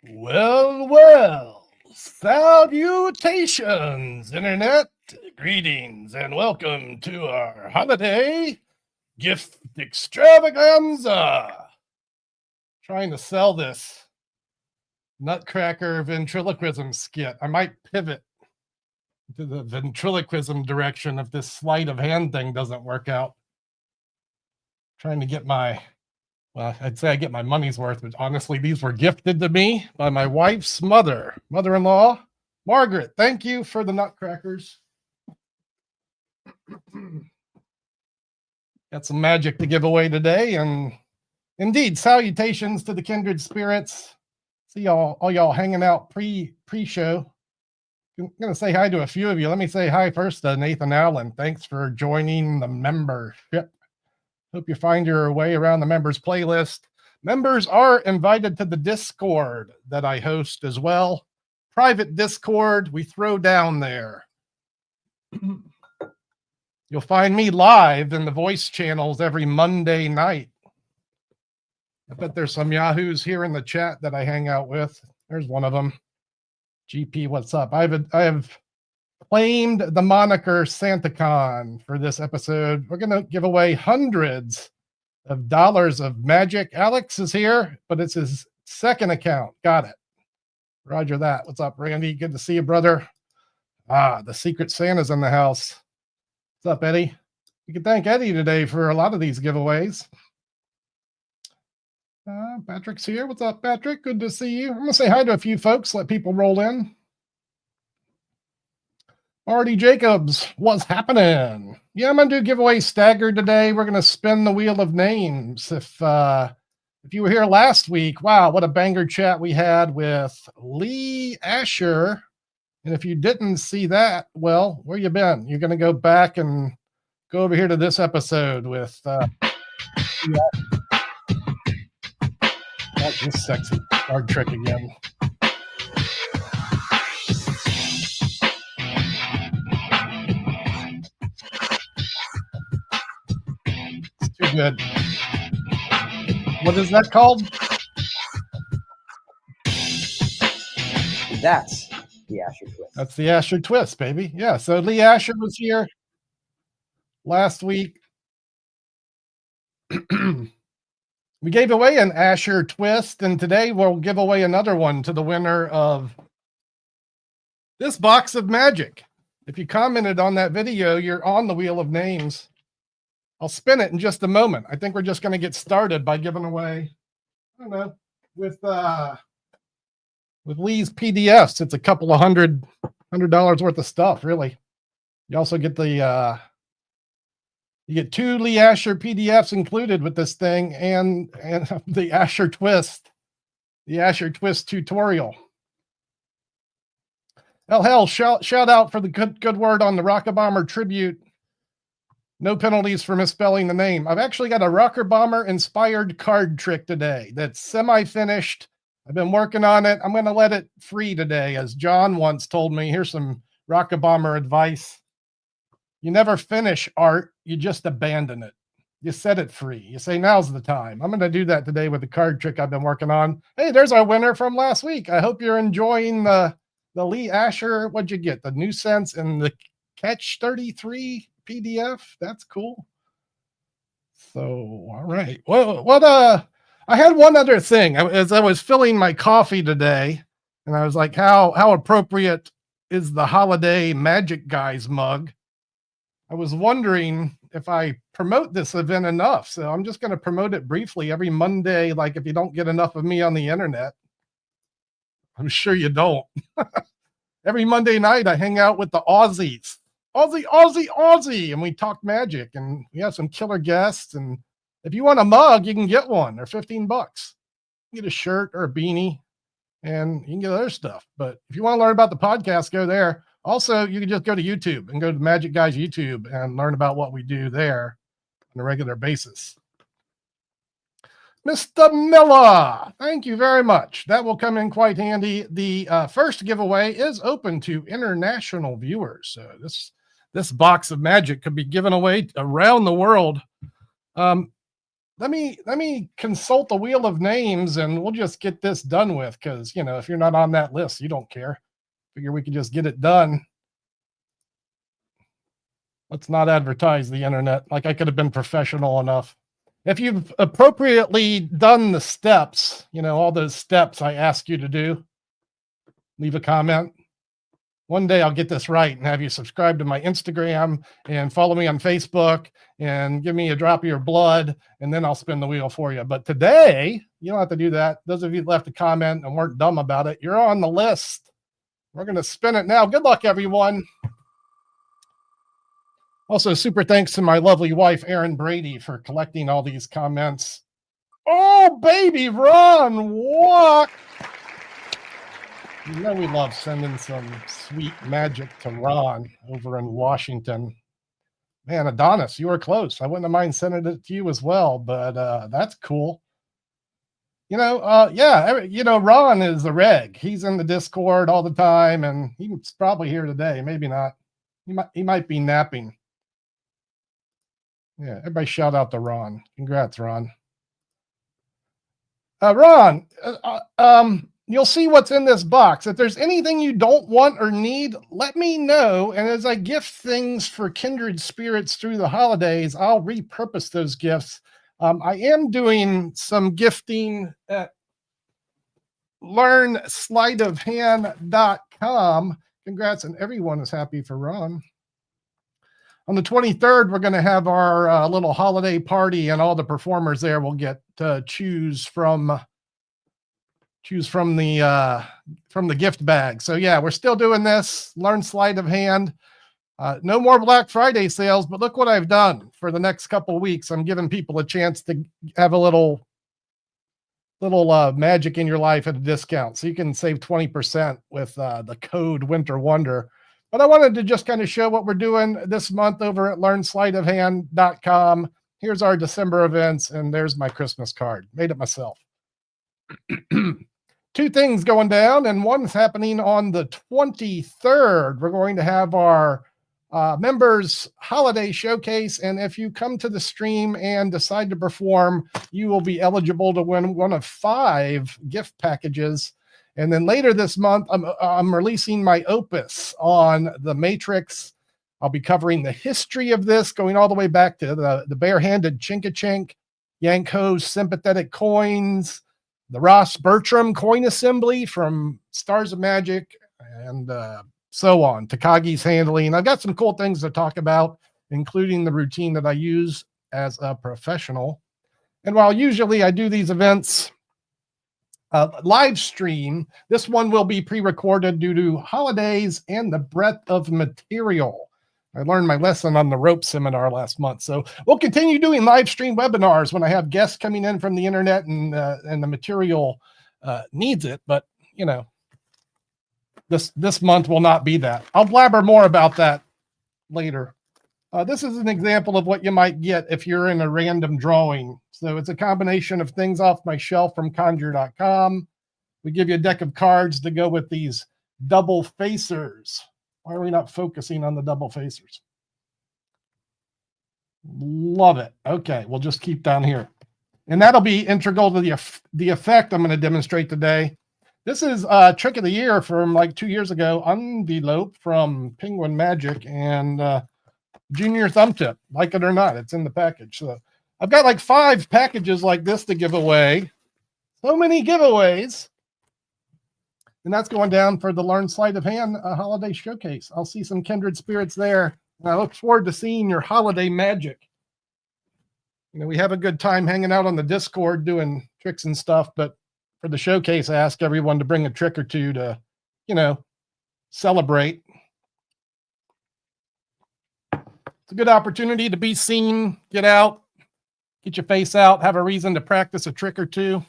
Well, salutations, Internet. Greetings and welcome to our holiday gift extravaganza. Trying to sell this Nutcracker ventriloquism skit. I might pivot to the ventriloquism direction if this sleight of hand thing doesn't work out. Trying to get I'd say I get my money's worth, but honestly, these were gifted to me by my wife's mother-in-law, Margaret. Thank you for the nutcrackers. Got some magic to give away today, and indeed, salutations to the kindred spirits. See all y'all hanging out pre-show. I'm going to say hi to a few of you. Let me say hi first to Nathan Allen. Thanks for joining the membership. Hope you find your way around the members playlist. Members are invited to the Discord that I host as well. Private Discord, we throw down there. You'll find me live in the voice channels every Monday night. I bet there's some yahoos here in the chat that I hang out with. There's one of them. GP, what's up? I have claimed the moniker SantaCon for this episode. We're going to give away hundreds of dollars of magic. Alex is here, but it's his second account. Got it. Roger that. What's up, Randy? Good to see you, brother. The Secret Santa's in the house. What's up, Eddie? You can thank Eddie today for a lot of these giveaways. Patrick's here. What's up, Patrick? Good to see you. I'm going to say hi to a few folks, let people roll in. Marty Jacobs, what's happening? Yeah, I'm going to do giveaway staggered today. We're going to spin the wheel of names. If you were here last week, wow, what a banger chat we had with Lee Asher. And if you didn't see that, well, where you been? You're going to go back and go over here to this episode with this sexy card trick again. It's too good. What is that called? That's the Asher twist. That's the Asher twist, baby. Yeah, so Lee Asher was here last week. We gave away an Asher twist, and today we'll give away another one to the winner of this box of magic. If you commented on that video, you're on the wheel of names. I'll spin it in just a moment. I think we're just going to get started by giving away, I don't know, with Lee's PDFs. It's a couple of $100 worth of stuff, really. You also get the you get 2 Lee Asher PDFs included with this thing, and the Asher twist, the Asher twist tutorial. Hell, shout out for the good word on the Rocker Bomber tribute. No penalties for misspelling the name. I've actually got a Rocker Bomber inspired card trick today that's semi-finished. I've been working on it. I'm going to let it free today, as John once told me. Here's some Rocker Bomber advice. You never finish art, you just abandon it. You set it free. You say, now's the time. I'm going to do that today with the card trick I've been working on. Hey, there's our winner from last week. I hope you're enjoying the Lee Asher. What'd you get? The New Sense and the Catch 33 PDF. That's cool. So, all right. Well, I had one other thing. As I was filling my coffee today, and I was like, how appropriate is the holiday Magic Guys mug? I was wondering if I promote this event enough. So I'm just going to promote it briefly every Monday. Like, if you don't get enough of me on the internet, I'm sure you don't. Every Monday night, I hang out with the Aussies. Aussie. And we talk magic, and we have some killer guests. And if you want a mug, you can get one. They're $15. You can get a shirt or a beanie, and you can get other stuff. But if you want to learn about the podcast, go there. Also, you can just go to YouTube and go to Magic Guys YouTube and learn about what we do there on a regular basis. Mr. Miller, thank you very much. That will come in quite handy. The first giveaway is open to international viewers. So this box of magic could be given away around the world. let me consult the wheel of names and we'll just get this done with. Because, you know, if you're not on that list, you don't care. Figure we could just get it done. Let's not advertise the internet. Like I could have been professional enough. If you've appropriately done the steps, you know, all those steps I ask you to do, leave a comment. One day I'll get this right and have you subscribe to my Instagram and follow me on Facebook and give me a drop of your blood, and then I'll spin the wheel for you. But today, you don't have to do that. Those of you that left a comment and weren't dumb about it, you're on the list. We're going to spin it now. Good luck, everyone. Also, super thanks to my lovely wife, Erin Brady, for collecting all these comments. Oh, baby, run, walk. You know we love sending some sweet magic to Ron over in Washington. Man, Adonis, you were close. I wouldn't have mind sending it to you as well, but that's cool. You know, yeah, you know, Ron is a reg. He's in the Discord all the time, and he's probably here today. Maybe not. He might be napping. Yeah, everybody shout out to Ron. Congrats, Ron. Ron, you'll see what's in this box. If there's anything you don't want or need, let me know. And as I gift things for kindred spirits through the holidays, I'll repurpose those gifts. I am doing some gifting at learnsleightofhand.com. Congrats, and everyone is happy for Ron. On the 23rd, we're going to have our little holiday party, and all the performers there will get to choose from the gift bag. So yeah, we're still doing this. Learn sleight of hand. No more Black Friday sales, but look what I've done for the next couple of weeks. I'm giving people a chance to have a little magic in your life at a discount, so you can save 20% with the code WINTERWONDER. But I wanted to just kind of show what we're doing this month over at learnsleightofhand.com. Here's our December events, and there's my Christmas card. Made it myself. Two things going down, and one's happening on the 23rd. We're going to have our members holiday showcase, and if you come to the stream and decide to perform, you will be eligible to win one of 5 gift packages. And then later this month, I'm releasing my opus on the Matrix. I'll be covering the history of this, going all the way back to the barehanded Chink-a-Chink, Yanko's sympathetic coins, the Ross Bertram coin assembly from Stars of Magic, and so on. Takagi's handling. I've got some cool things to talk about, including the routine that I use as a professional. And while usually I do these events live stream, this one will be pre-recorded due to holidays and the breadth of material. I learned my lesson on the rope seminar last month. So we'll continue doing live stream webinars when I have guests coming in from the internet and the material needs it. But, you know, this month will not be that. I'll blabber more about that later. This is an example of what you might get if you're in a random drawing. So it's a combination of things off my shelf from conjure.com. We give you a deck of cards to go with these double facers. Why are we not focusing on the double facers? Love it. Okay, we'll just keep down here. And that'll be integral to the effect I'm going to demonstrate today. This is a trick of the year from like 2 years ago, envelope from Penguin Magic and Junior Thumb Tip. Like it or not, it's in the package. So I've got like 5 packages like this to give away. So many giveaways. And that's going down for the Learn Sleight of Hand holiday showcase. I'll see some kindred spirits there. And I look forward to seeing your holiday magic. You know, we have a good time hanging out on the Discord doing tricks and stuff, but for the showcase, I ask everyone to bring a trick or two to, you know, celebrate. It's a good opportunity to be seen, get out, get your face out, have a reason to practice a trick or two.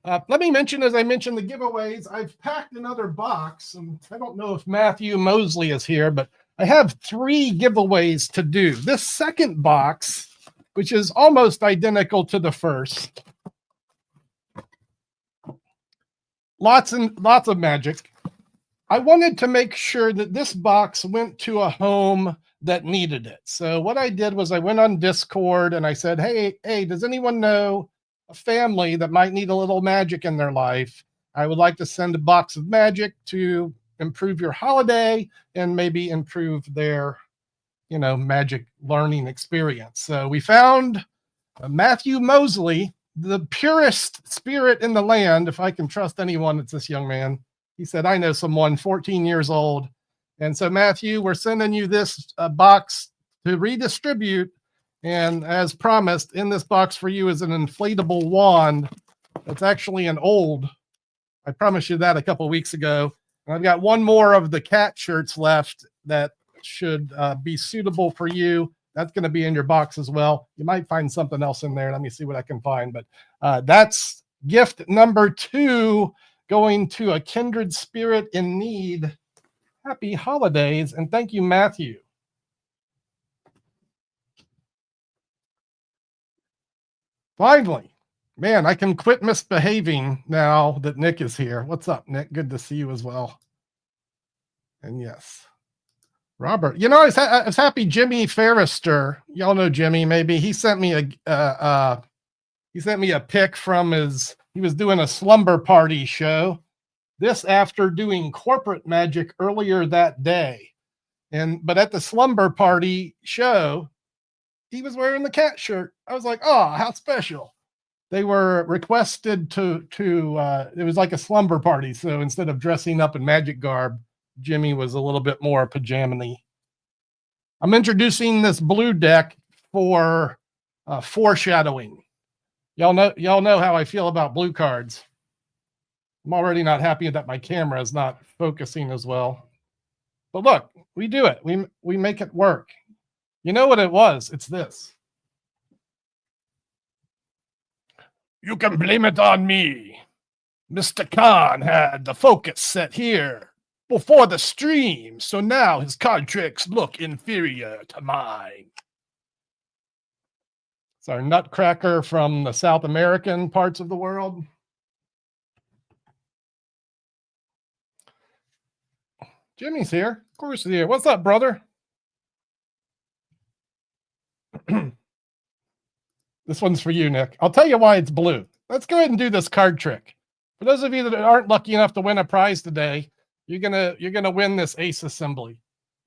Let me mention, as I mentioned, the giveaways. I've packed another box, and I don't know if Matthew Mosley is here, but I have 3 giveaways to do. This second box, which is almost identical to the first. Lots and lots of magic. I wanted to make sure that this box went to a home that needed it. So what I did was I went on Discord and I said, hey, does anyone know a family that might need a little magic in their life? I would like to send a box of magic to improve your holiday and maybe improve their, magic learning experience. So we found Matthew Mosley, the purest spirit in the land. If I can trust anyone, it's this young man. He said, I know someone 14 years old. And so, Matthew, we're sending you this box to redistribute. And as promised, in this box for you is an inflatable wand. It's actually an old. I promised you that a couple weeks ago. And I've got one more of the cat shirts left that should be suitable for you. That's going to be in your box as well. You might find something else in there. Let me see what I can find. But that's gift number 2 going to a kindred spirit in need. Happy holidays, and thank you, Matthew. Finally, man, I can quit misbehaving now that Nick is here. What's up, Nick? Good to see you as well. And yes, Robert. I was happy Jimmy Ferrister. Y'all know Jimmy, maybe. He sent me a pic from he was doing a slumber party show. This after doing corporate magic earlier that day. But at the slumber party show, he was wearing the cat shirt. I was like, oh, how special. They were requested to it was like a slumber party. So instead of dressing up in magic garb, Jimmy was a little bit more pajama-y. I'm introducing this blue deck for foreshadowing. Y'all know how I feel about blue cards. I'm already not happy that my camera is not focusing as well. But look, we do it. We make it work. You know what it was? It's this. You can blame it on me. Mr. Khan had the focus set here before the stream, so now his card tricks look inferior to mine. It's our nutcracker from the South American parts of the world. Jimmy's here. Of course he's here. What's up, brother? This one's for you, Nick. I'll tell you why it's blue. Let's go ahead and do this card trick. For those of you that aren't lucky enough to win a prize today, you're gonna win this ace assembly.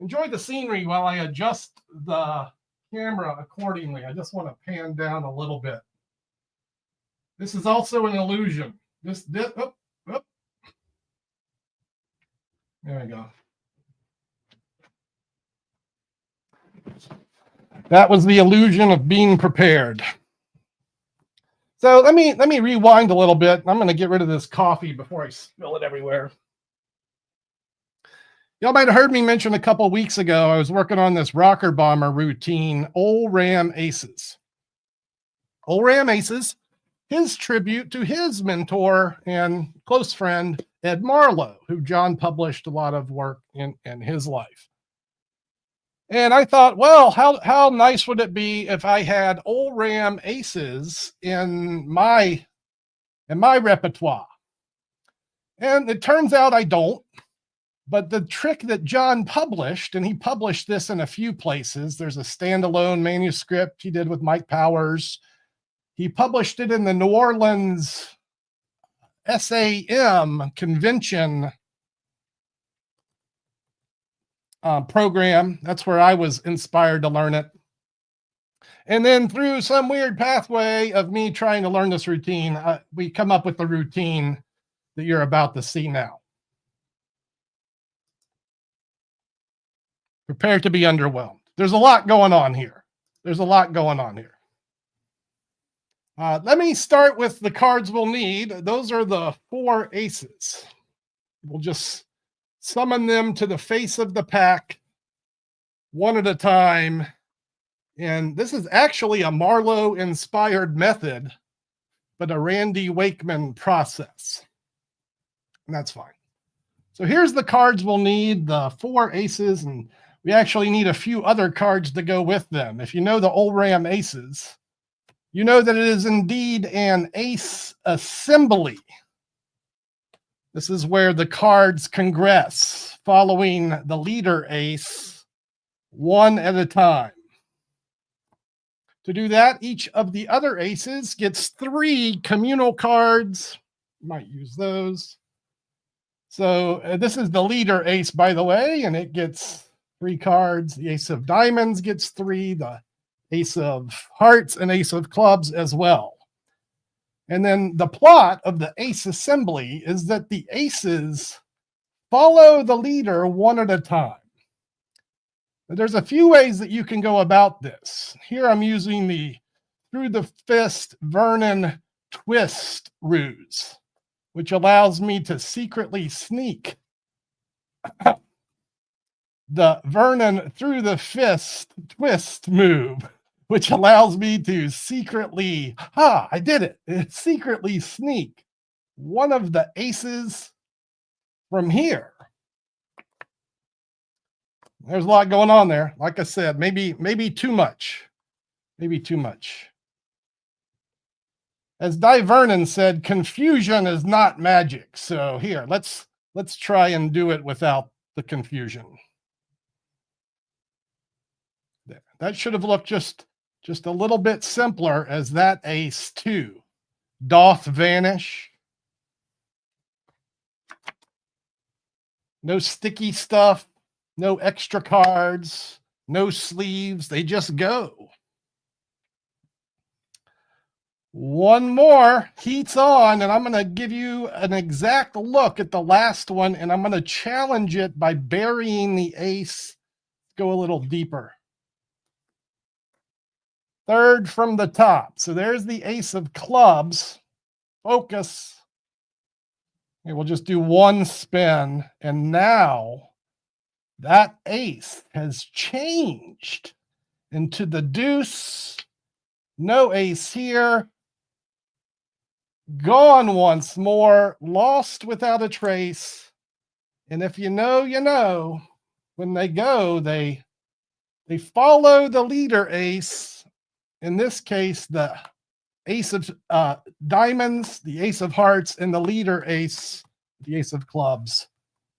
Enjoy the scenery while I adjust the camera accordingly. I just want to pan down a little bit. This is also an illusion. There we go. That was the illusion of being prepared. So let me rewind a little bit. I'm going to get rid of this coffee before I spill it everywhere. Y'all might have heard me mention a couple weeks ago, I was working on this rocker bomber routine, Ol Ram Aces. Ol Ram Aces, his tribute to his mentor and close friend, Ed Marlowe, who John published a lot of work in his life. And I thought, well, how nice would it be if I had Ol Ram Aces in my repertoire? And it turns out I don't. But the trick that John published, and he published this in a few places, there's a standalone manuscript he did with Mike Powers. He published it in the New Orleans SAM convention program. That's where I was inspired to learn it. And then through some weird pathway of me trying to learn this routine, we come up with the routine that you're about to see now. Prepare to be underwhelmed. There's a lot going on here. Let me start with the cards we'll need. Those are the 4 aces. We'll just summon them to the face of the pack one at a time. And this is actually a Marlowe-inspired method, but a Randy Wakeman process. And that's fine. So here's the cards we'll need, the 4 aces, and we actually need a few other cards to go with them. If you know the Ol Ram Aces, you know that it is indeed an ace assembly. This is where the cards congress following the leader ace, one at a time. To do that, each of the other aces gets 3 communal cards. Might use those. So this is the leader ace, by the way, and it gets 3 cards. The ace of diamonds gets 3, the ace of hearts and ace of clubs as well. And then the plot of the ace assembly is that the aces follow the leader one at a time. But there's a few ways that you can go about this. Here I'm using the through the fist Vernon twist ruse, which allows me to secretly sneak the Vernon through the fist twist move, which allows me to secretly, I did it, secretly sneak one of the aces from here. There's a lot going on there. Like I said, maybe too much. Maybe too much. As Di Vernon said, confusion is not magic. So here, let's try and do it without the confusion. There. That should have looked just a little bit simpler as that ace too doth vanish. No sticky stuff. No extra cards, no sleeves, they just go. One more, heat's on, and I'm going to give you an exact look at the last one, and I'm going to challenge it by burying the ace. Go a little deeper. Third from the top. So there's the ace of clubs. Focus. Okay, we'll just do one spin, and now that ace has changed into the deuce. No ace here. Gone once more. Lost without a trace. And if you know, you know. When they go, they follow the leader ace. In this case, the ace of diamonds, the ace of hearts, and the leader ace, the ace of clubs,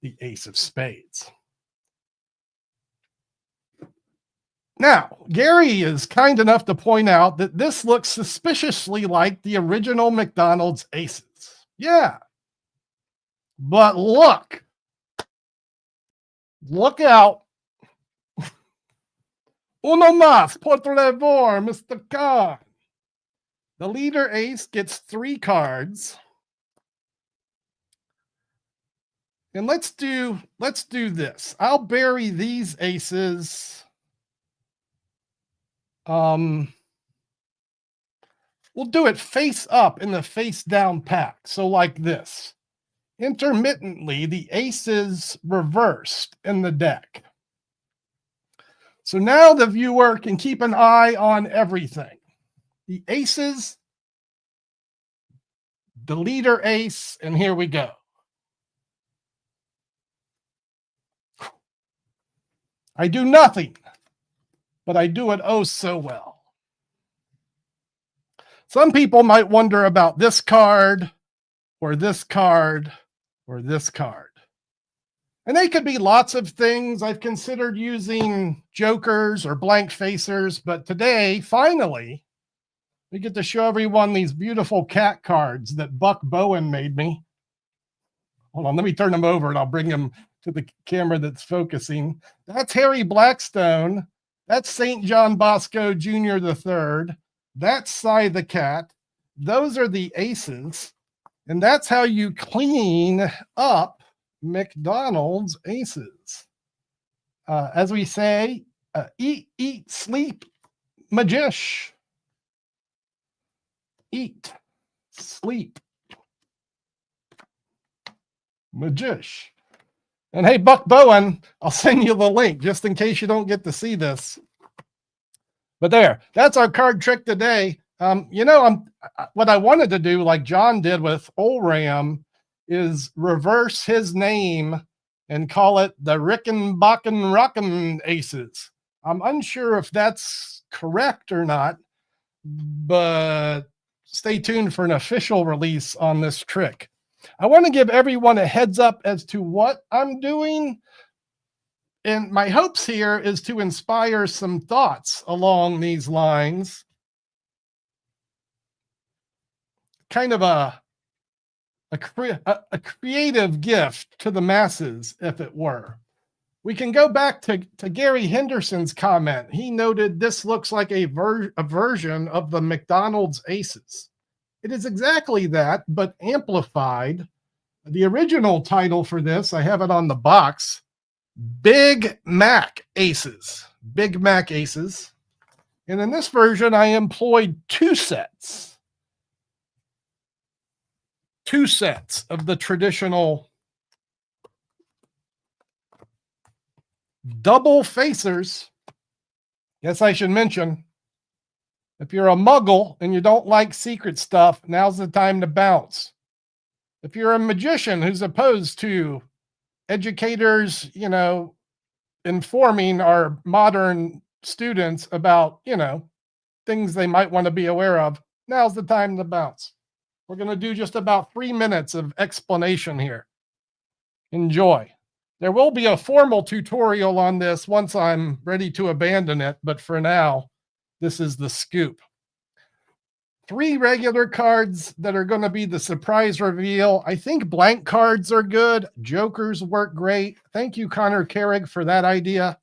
the ace of spades. Now, Gary is kind enough to point out that this looks suspiciously like the original McDonald's aces. Yeah. But look. Look out. Uno más, por favor, Mr. Khan. The leader ace gets 3 cards. And let's do this. I'll bury these aces. We'll do it face up in the face down pack. So like this. Intermittently, the aces reversed in the deck. So now the viewer can keep an eye on everything. The aces, the leader ace, and here we go. I do nothing, but I do it oh so well. Some people might wonder about this card, or this card, or this card. And they could be lots of things. I've considered using jokers or blank facers, but today, finally, we get to show everyone these beautiful cat cards that Buck Bowen made me. Hold on, let me turn them over and I'll bring them to the camera that's focusing. That's Harry Blackstone. That's St. John Bosco Jr. III. That's Cy the Cat. Those are the aces. And that's how you clean up McDonald's aces. As we say, eat, sleep, magish. Eat, sleep, magish. And hey, Buck Bowen, I'll send you the link just in case you don't get to see this. But there, that's our card trick today. What I wanted to do, like John did with Olram, is reverse his name and call it the Rickenbacken Rockin' Aces. I'm unsure if that's correct or not, but stay tuned for an official release on this trick. I want to give everyone a heads up as to what I'm doing. And my hopes here is to inspire some thoughts along these lines. Kind of a creative gift to the masses, if it were. We can go back to Gary Henderson's comment. He noted this looks like a version of the McDonald's Aces. It is exactly that, but amplified. The original title for this, I have it on the box, Big Mac Aces. Big Mac Aces. And in this version, I employed two sets of the traditional double facers. Yes, I should mention, if you're a muggle and you don't like secret stuff, now's the time to bounce. If you're a magician who's opposed to educators, informing our modern students about, things they might want to be aware of, now's the time to bounce. We're going to do just about 3 minutes of explanation here. Enjoy. There will be a formal tutorial on this once I'm ready to abandon it, but for now, this is the scoop. 3 regular cards that are going to be the surprise reveal. I think blank cards are good. Jokers work great. Thank you, Connor Carrig, for that idea.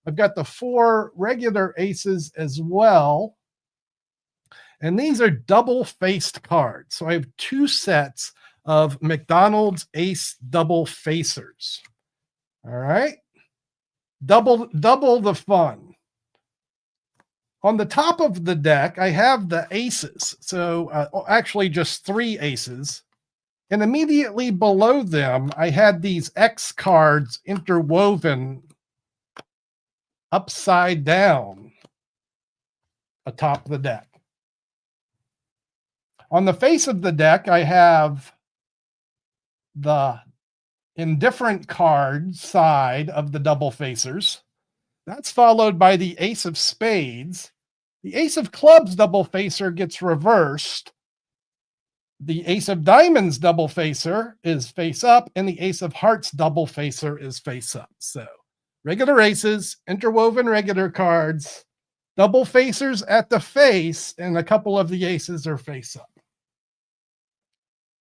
I've got the 4 regular aces as well. And these are double-faced cards. So I have 2 sets of McDonald's Ace double facers. All right. Double the fun. On the top of the deck, I have the aces. So actually just 3 aces. And immediately below them, I had these X cards interwoven upside down atop the deck. On the face of the deck, I have the indifferent card side of the double facers. That's followed by the ace of spades. The ace of clubs double facer gets reversed. The ace of diamonds double facer is face up, and the ace of hearts double facer is face up. So regular aces, interwoven regular cards, double facers at the face, and a couple of the aces are face up.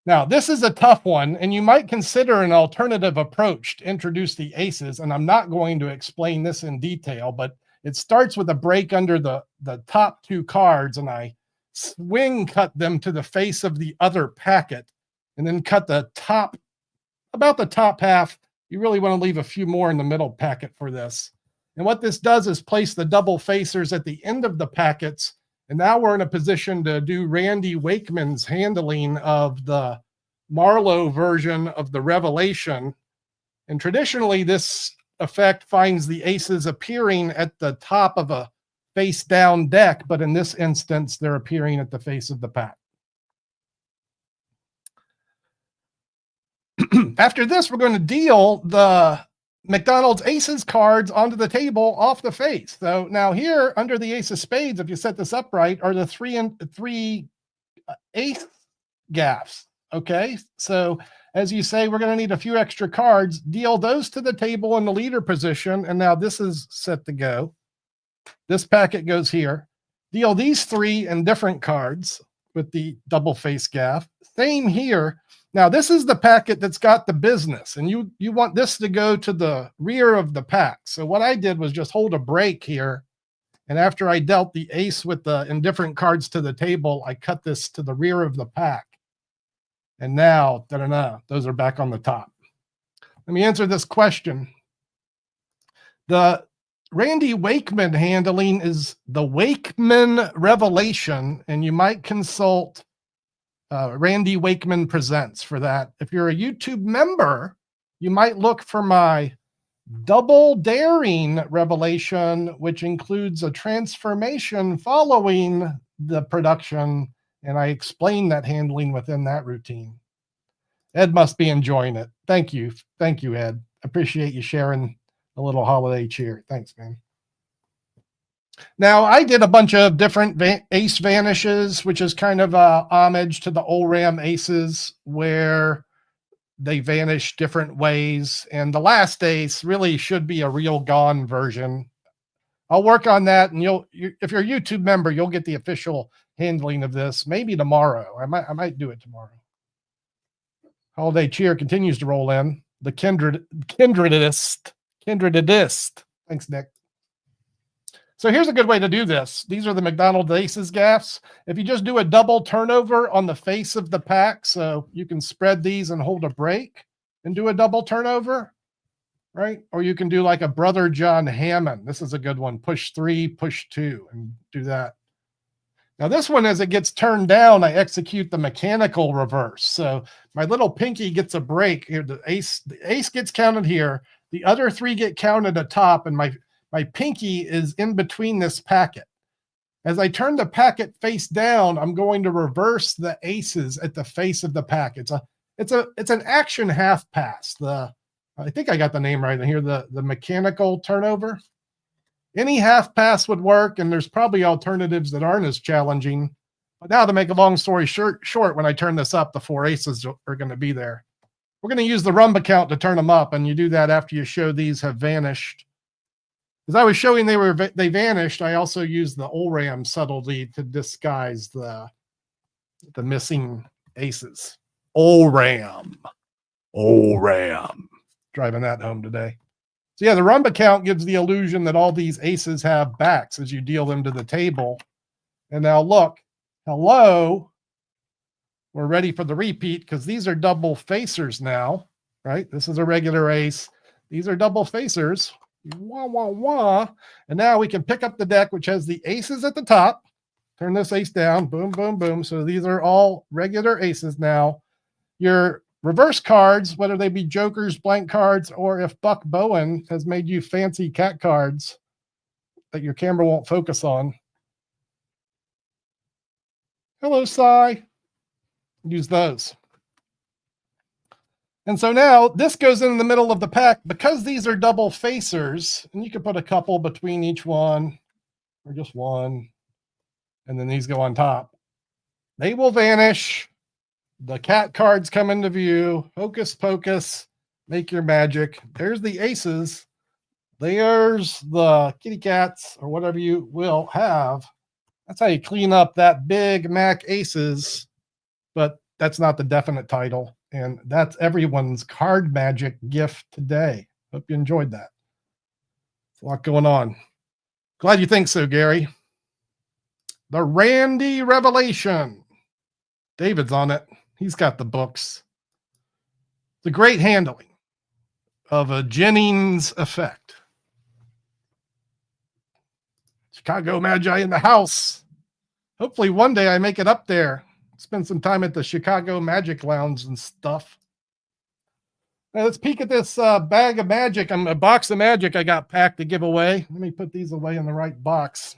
Now, this is a tough one, and you might consider an alternative approach to introduce the aces, and I'm not going to explain this in detail, but it starts with a break under the top 2 cards, and I swing cut them to the face of the other packet, and then cut the top, about the top half. You really want to leave a few more in the middle packet for this. And what this does is place the double facers at the end of the packets. And now we're in a position to do Randy Wakeman's handling of the Marlowe version of the Revelation. And traditionally, this effect finds the aces appearing at the top of a face-down deck, but in this instance, they're appearing at the face of the pack. After this, we're going to deal the McDonald's Aces cards onto the table off the face. So now here, under the ace of spades, if you set this upright, are the 3 ace gaffs. Okay, so as you say, we're going to need a few extra cards. Deal those to the table in the leader position, and now this is set to go. This packet goes here. Deal these 3 indifferent cards with the double face gaff. Same here. Now, this is the packet that's got the business, and you want this to go to the rear of the pack. So what I did was just hold a break here, and after I dealt the ace with the indifferent cards to the table, I cut this to the rear of the pack. And now, those are back on the top. Let me answer this question. The Randy Wakeman handling is the Wakeman Revelation, and you might consult Randy Wakeman Presents for that. If you're a YouTube member, you might look for my Double Daring Revelation, which includes a transformation following the production, and I explain that handling within that routine. Ed must be enjoying it. Thank you. Thank you, Ed. Appreciate you sharing a little holiday cheer. Thanks, man. Now, I did a bunch of different ace vanishes, which is kind of a homage to the ORAM aces, where they vanish different ways. And the last ace really should be a real gone version. I'll work on that, and if you're a YouTube member, you'll get the official handling of this maybe tomorrow. I might do it tomorrow. Holiday cheer continues to roll in. The kindredist. Thanks, Nick. So here's a good way to do this. These are the McDonald's Aces gaffs. If you just do a double turnover on the face of the pack, so you can spread these and hold a break and do a double turnover, right? Or you can do like a Brother John Hammond. This is a good one. Push 3, push 2, and do that. Now this one, as it gets turned down, I execute the mechanical reverse. So my little pinky gets a break here. The ace gets counted here. The other 3 get counted atop, and my pinky is in between this packet. As I turn the packet face down, I'm going to reverse the aces at the face of the pack. It's an action half pass. I think I got the name right here. The mechanical turnover. Any half pass would work, and there's probably alternatives that aren't as challenging. But now, to make a long story short, when I turn this up, the 4 aces are going to be there. We're going to use the rumba count to turn them up, and you do that after you show these have vanished. As I was showing they vanished, I also used the ORAM subtlety to disguise the missing aces. ORAM. Driving that home today. So yeah, the rumba count gives the illusion that all these aces have backs as you deal them to the table. And now look, hello. We're ready for the repeat because these are double facers now, right? This is a regular ace. These are double facers. Wah, wah, wah. And now we can pick up the deck, which has the aces at the top. Turn this ace down. Boom, boom, boom. So these are all regular aces now. Your reverse cards, whether they be jokers, blank cards, or if Buck Bowen has made you fancy cat cards that your camera won't focus on. Hello, Cy. Use those. And so now this goes in the middle of the pack because these are double facers, and you can put a couple between each one or just one, and then these go on top. They will vanish. The cat cards come into view. Hocus pocus, make your magic. There's the aces. There's the kitty cats, or whatever you will have. That's how you clean up that big Mac aces, but that's not the definite title. And that's everyone's card magic gift today. Hope you enjoyed that. There's a lot going on. Glad you think so, Gary. The Randy Revelation. David's on it. He's got the books. The great handling of a Jennings effect. Chicago Magi in the house. Hopefully one day I make it up there. Spend some time at the Chicago Magic Lounge and stuff. Now let's peek at this bag of magic. A box of magic I got packed to give away. Let me put these away in the right box.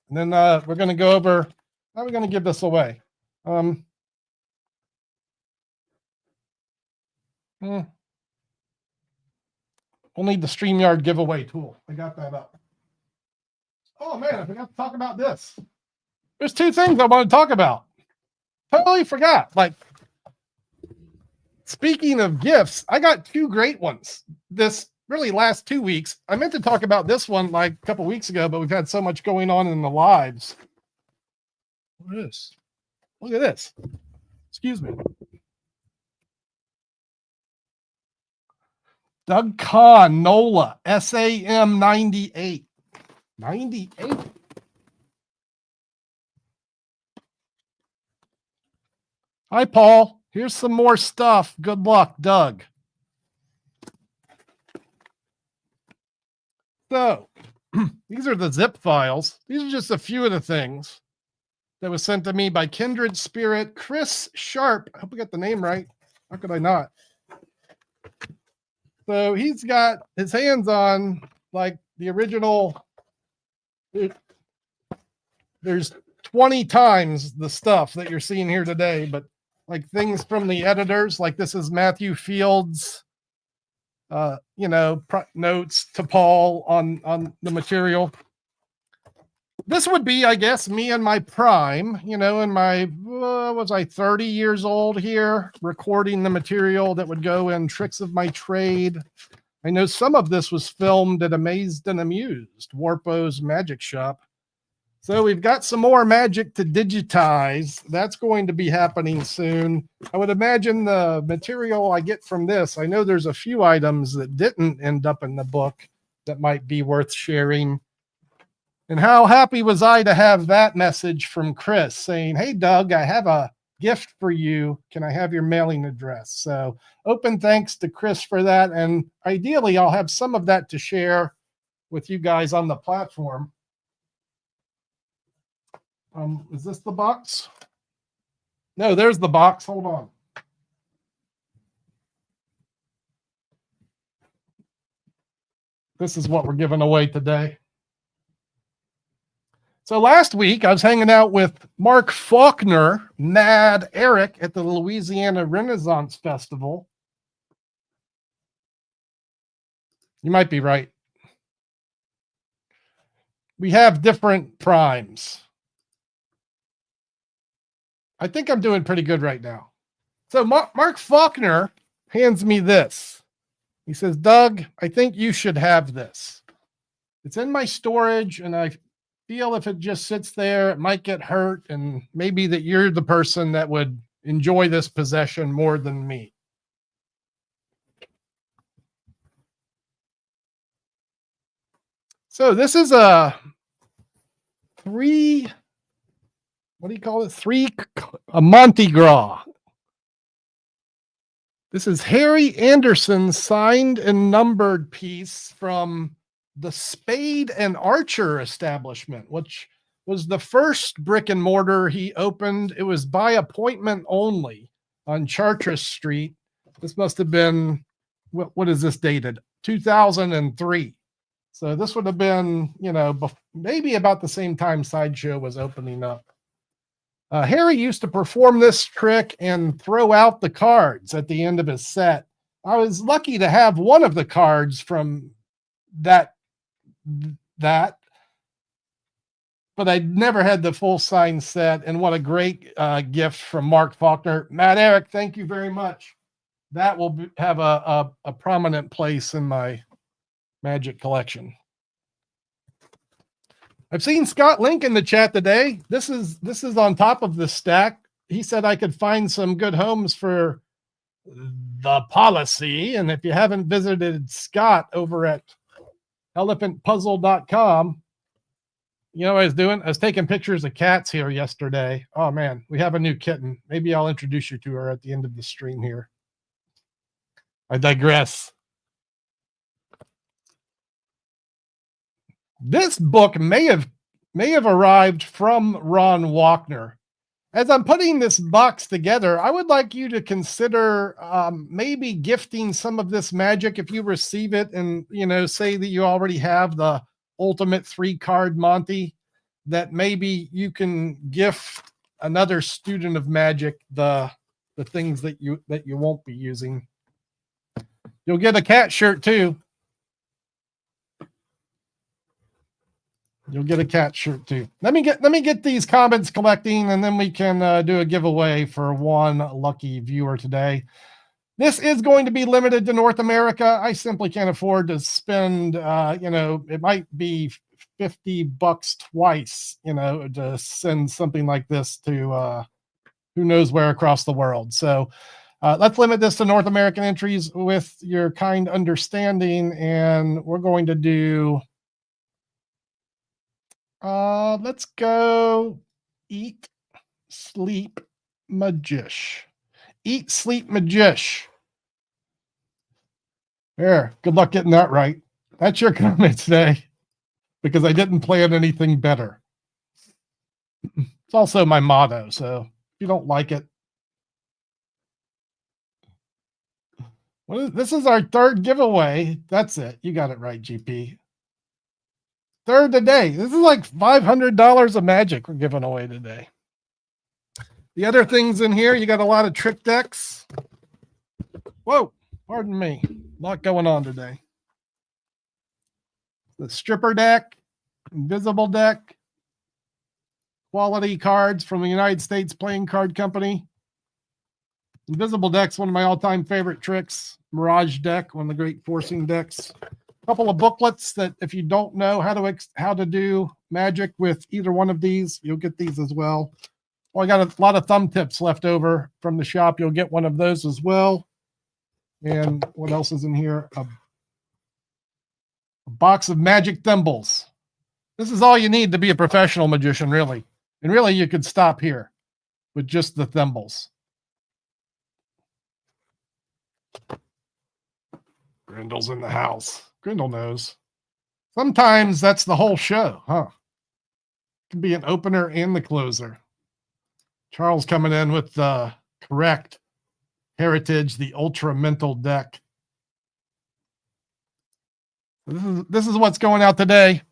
And then we're going to go over how we're going to give this away. We'll need the StreamYard giveaway tool. I got that up. Oh man, I forgot to talk about this. There's 2 things I want to talk about. Totally forgot. Like, speaking of gifts, I got 2 great ones this really last 2 weeks. I meant to talk about this one like a couple weeks ago, but we've had so much going on in the lives. What is this? Look at this. Excuse me. Doug Kahn, NOLA, SAM 98. 98. Hi, Paul. Here's some more stuff. Good luck, Doug. So, these are the zip files. These are just a few of the things that was sent to me by Kindred Spirit Chris Sharp. I hope I got the name right. How could I not? So he's got his hands on like the original. There's 20 times the stuff that you're seeing here today, but like things from the editors, like this is Matthew Fields, notes to Paul on the material. this would be, I guess, me in my prime, you know, in my, was I 30 years old here, recording the material that would go in Tricks of My Trade. I know some of this was filmed at Amazed and Amused, Warpo's Magic Shop. So we've got some more magic to digitize. That's going to be happening soon. I would imagine the material I get from this, I know there's a few items that didn't end up in the book that might be worth sharing. And how happy was I to have that message from Chris saying, hey, Doug, I have a gift for you. Can I have your mailing address? So open thanks to Chris for that. And ideally, I'll have some of that to share with you guys on the platform. Is this the box? No, there's the box. Hold on. This is what we're giving away today. So last week, I was hanging out with Mark Faulkner, Mad Eric, at the Louisiana Renaissance Festival. You might be right. We have different primes. I think I'm doing pretty good right now. So Mark Faulkner hands me this. He says, Doug, I think you should have this. It's in my storage, and I feel if it just sits there, it might get hurt, and maybe that you're the person that would enjoy this possession more than me. So this is a Monte Gras. This is Harry Anderson's signed and numbered piece from the Spade and Archer establishment, which was the first brick and mortar he opened. It was by appointment only on Chartres Street. This must have been, what is this dated? 2003. So this would have been, you know, maybe about the same time Sideshow was opening up. Harry used to perform this trick and throw out the cards at the end of his set. I was lucky to have one of the cards from that, but I never had the full signed set. And what a great gift from Mark Faulkner. Matt Eric, thank you very much. That will have a prominent place in my magic collection. I've seen Scott Link in the chat today. This is on top of the stack. He said I could find some good homes for the policy. And if you haven't visited Scott over at elephantpuzzle.com, you know what I was doing? I was taking pictures of cats here yesterday. Oh man, we have a new kitten. Maybe I'll introduce you to her at the end of the stream here. I digress. This book may have arrived from Ron Walkner. As I'm putting this box together, I would like you to consider maybe gifting some of this magic if you receive it, and you know, say that you already have the ultimate 3-card Monty, that maybe you can gift another student of magic the things that you won't be using. You'll get a cat shirt too. You'll get a cat shirt too. Let me get these comments collecting, and then we can do a giveaway for one lucky viewer today. This is going to be limited to North America. I simply can't afford to spend, you know, it might be $50 twice, you know, to send something like this to who knows where across the world. So let's limit this to North American entries with your kind understanding, and we're going to do. Let's go Eat, Sleep, Magish. Eat, Sleep, Magish. There, good luck getting that right. That's your comment today, because I didn't plan anything better. It's also my motto, so if you don't like it. This is our third giveaway. That's it. You got it right, GP. Third today. This is like $500 of magic we're giving away today. The other things in here, you got a lot of trick decks. Whoa, pardon me. A lot going on today. The stripper deck, invisible deck, quality cards from the United States Playing Card Company. Invisible deck's one of my all-time favorite tricks. Mirage deck, one of the great forcing decks. A couple of booklets that if you don't know how to do magic with either one of these, you'll get these as well. Well, I got a lot of thumb tips left over from the shop. You'll get one of those as well. And what else is in here? A box of magic thimbles. This is all you need to be a professional magician, really. And really, you could stop here with just the thimbles. Grindel's in the house. Grindel knows. Sometimes that's the whole show, huh? It can be an opener and the closer. Charles coming in with the correct heritage, the ultra mental deck. This is what's going out today.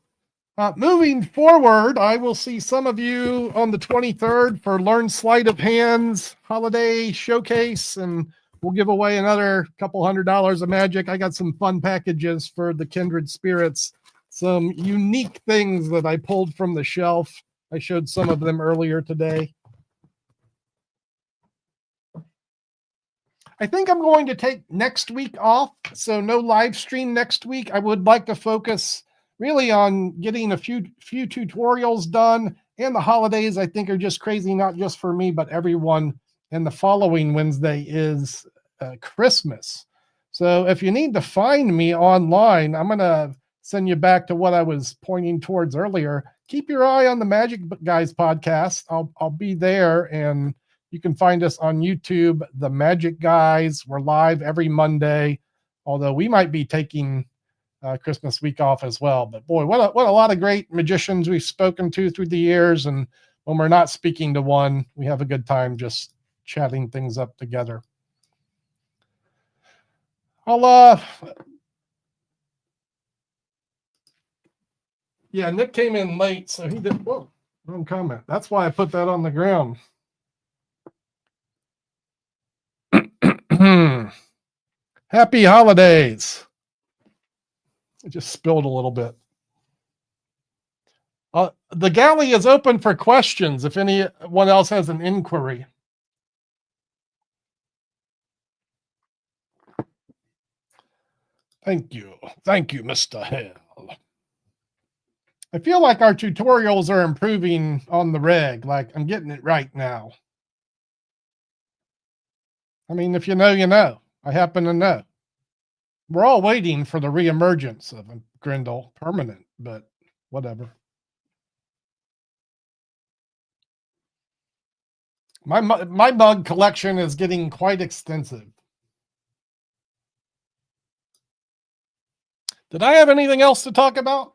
Moving forward, I will see some of you on the 23rd for Learn Sleight of Hands holiday showcase, and we'll give away another couple $100 of magic. I got some fun packages for the Kindred Spirits, some unique things that I pulled from the shelf. I showed some of them earlier today. I think I'm going to take next week off, so no live stream next week. I would like to focus really on getting a few tutorials done, and the holidays I think are just crazy, not just for me, but everyone. And the following Wednesday is Christmas. So if you need to find me online, I'm going to send you back to what I was pointing towards earlier. Keep your eye on the Magic Guys podcast. I'll be there, and you can find us on YouTube, The Magic Guys. We're live every Monday, although we might be taking Christmas week off as well. But boy, what a lot of great magicians we've spoken to through the years. And when we're not speaking to one, we have a good time just chatting things up together. Yeah, Nick came in late, so he did. Whoa, wrong comment. That's why I put that on the ground. Happy holidays. I just spilled a little bit. The galley is open for questions if anyone else has an inquiry. Thank you. Thank you, Mr. Hale. I feel like our tutorials are improving on the reg. Like I'm getting it right now. I mean, if you know, you know. I happen to know. We're all waiting for the reemergence of a Grindel permanent, but whatever. My mug collection is getting quite extensive. Did I have anything else to talk about?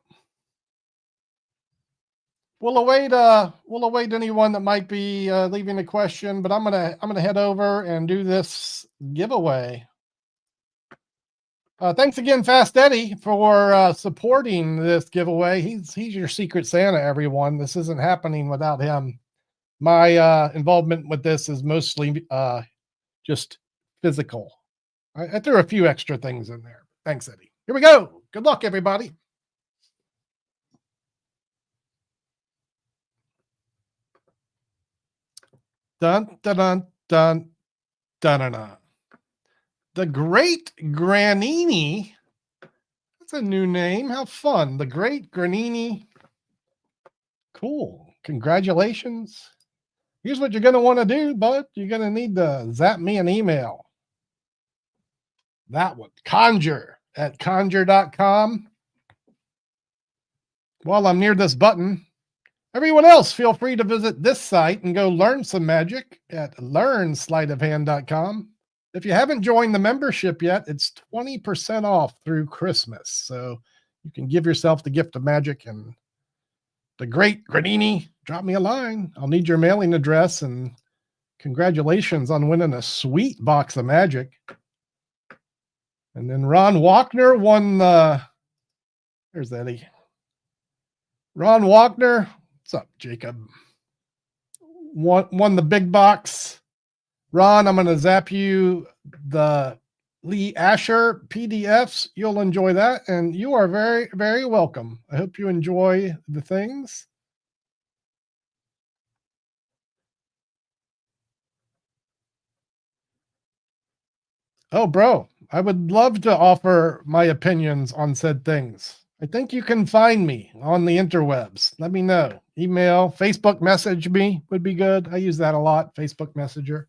We'll await anyone that might be leaving a question, but I'm gonna head over and do this giveaway. Thanks again, Fast Eddie, for supporting this giveaway. He's your Secret Santa, everyone. This isn't happening without him. My involvement with this is mostly just physical. I threw a few extra things in there. Thanks, Eddie. Here we go. Good luck, everybody. Dun, dun, dun, dun, dun, dun, dun. The Great Granini. That's a new name. How fun. The Great Granini. Cool. Congratulations. Here's what you're going to want to do, bud. You're going to need to zap me an email. That one. Conjure@conjure.com. While I'm near this button, everyone else, feel free to visit this site and go learn some magic at learnsleightoфhand.com. If you haven't joined the membership yet, it's 20% off through Christmas. So you can give yourself the gift of magic. And the Great Granini, drop me a line. I'll need your mailing address. And congratulations on winning a sweet box of magic. And then Ron Walkner won the... There's Eddie. Ron Walkner. What's up, Jacob? Won the big box. Ron, I'm going to zap you the Lee Asher PDFs. You'll enjoy that, and you are very, very welcome. I hope you enjoy the things. Oh, bro, I would love to offer my opinions on said things. I think you can find me on the interwebs. Let me know. Email, Facebook message me would be good. I use that a lot, Facebook Messenger.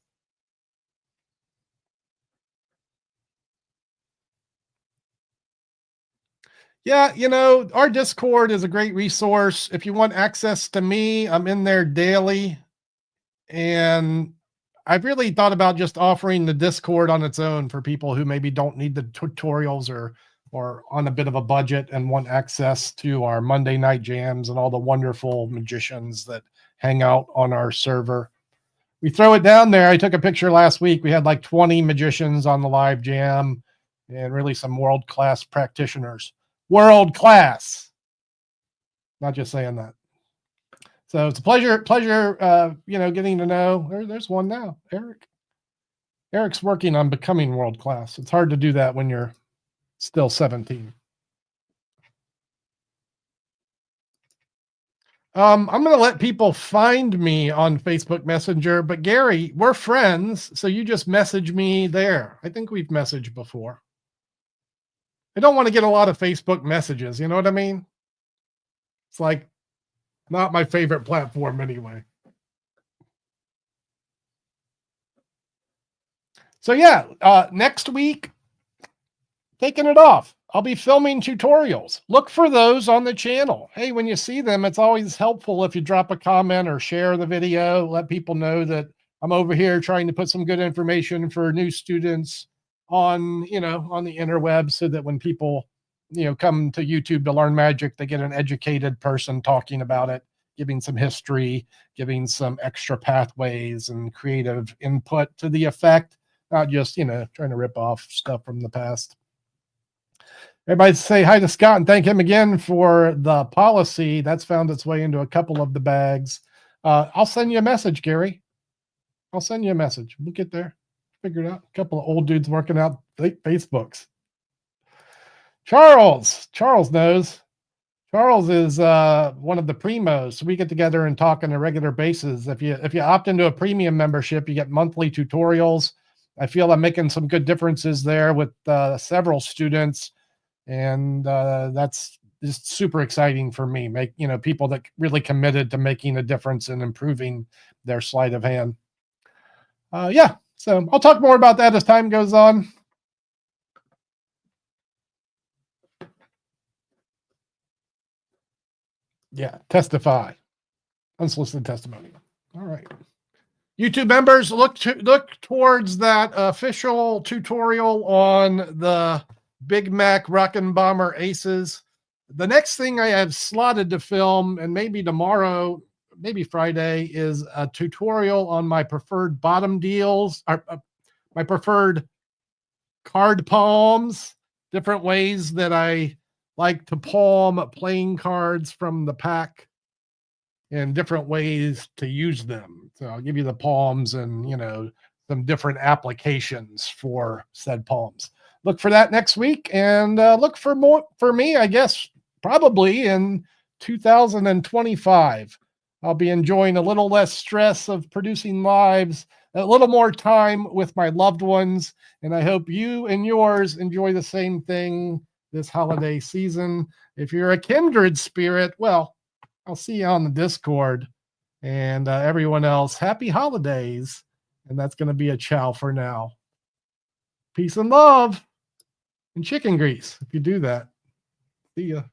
Yeah, you know, our Discord is a great resource. If you want access to me, I'm in there daily. And I've really thought about just offering the Discord on its own for people who maybe don't need the tutorials or on a bit of a budget and want access to our Monday night jams and all the wonderful magicians that hang out on our server. We throw it down there. I took a picture last week. We had like 20 magicians on the live jam and really some world-class practitioners. World class. Not just saying that. So it's a pleasure, getting to know. There's one now, Eric. Eric's working on becoming world class. It's hard to do that when you're still 17. I'm going to let people find me on Facebook Messenger, but Gary, we're friends, so you just message me there. I think we've messaged before. I don't want to get a lot of Facebook messages. You know what I mean? It's like not my favorite platform anyway. So yeah, next week, taking it off. I'll be filming tutorials. Look for those on the channel. Hey, when you see them, it's always helpful if you drop a comment or share the video. Let people know that I'm over here trying to put some good information for new students on the interwebs, so that when people, come to YouTube to learn magic, they get an educated person talking about it, giving some history, giving some extra pathways and creative input to the effect, not just, trying to rip off stuff from the past. Everybody say hi to Scott and thank him again for the policy. That's found its way into a couple of the bags. I'll send you a message, Gary. I'll send you a message. We'll get there. Figure it out. A couple of old dudes working out Facebooks. Charles knows. Charles is one of the primos. So we get together and talk on a regular basis. If you opt into a premium membership, you get monthly tutorials. I feel I'm making some good differences there with several students. And that's just super exciting for me. People that really committed to making a difference and improving their sleight of hand. Yeah, so I'll talk more about that as time goes on. Yeah, testify. Unsolicited testimony. All right. YouTube members, look towards that official tutorial on the Big Mac Rockin' Bomber Aces. The next thing I have slotted to film, and maybe tomorrow, maybe Friday, is a tutorial on my preferred bottom deals, or my preferred card palms, different ways that I like to palm playing cards from the pack, and different ways to use them. So I'll give you the palms and, some different applications for said palms. Look for that next week, and look for more for me, I guess, probably in 2025. I'll be enjoying a little less stress of producing lives, a little more time with my loved ones, and I hope you and yours enjoy the same thing this holiday season. If you're a kindred spirit, well, I'll see you on the Discord, and everyone else, happy holidays. And that's going to be a ciao for now. Peace and love and chicken grease if you do that. See ya.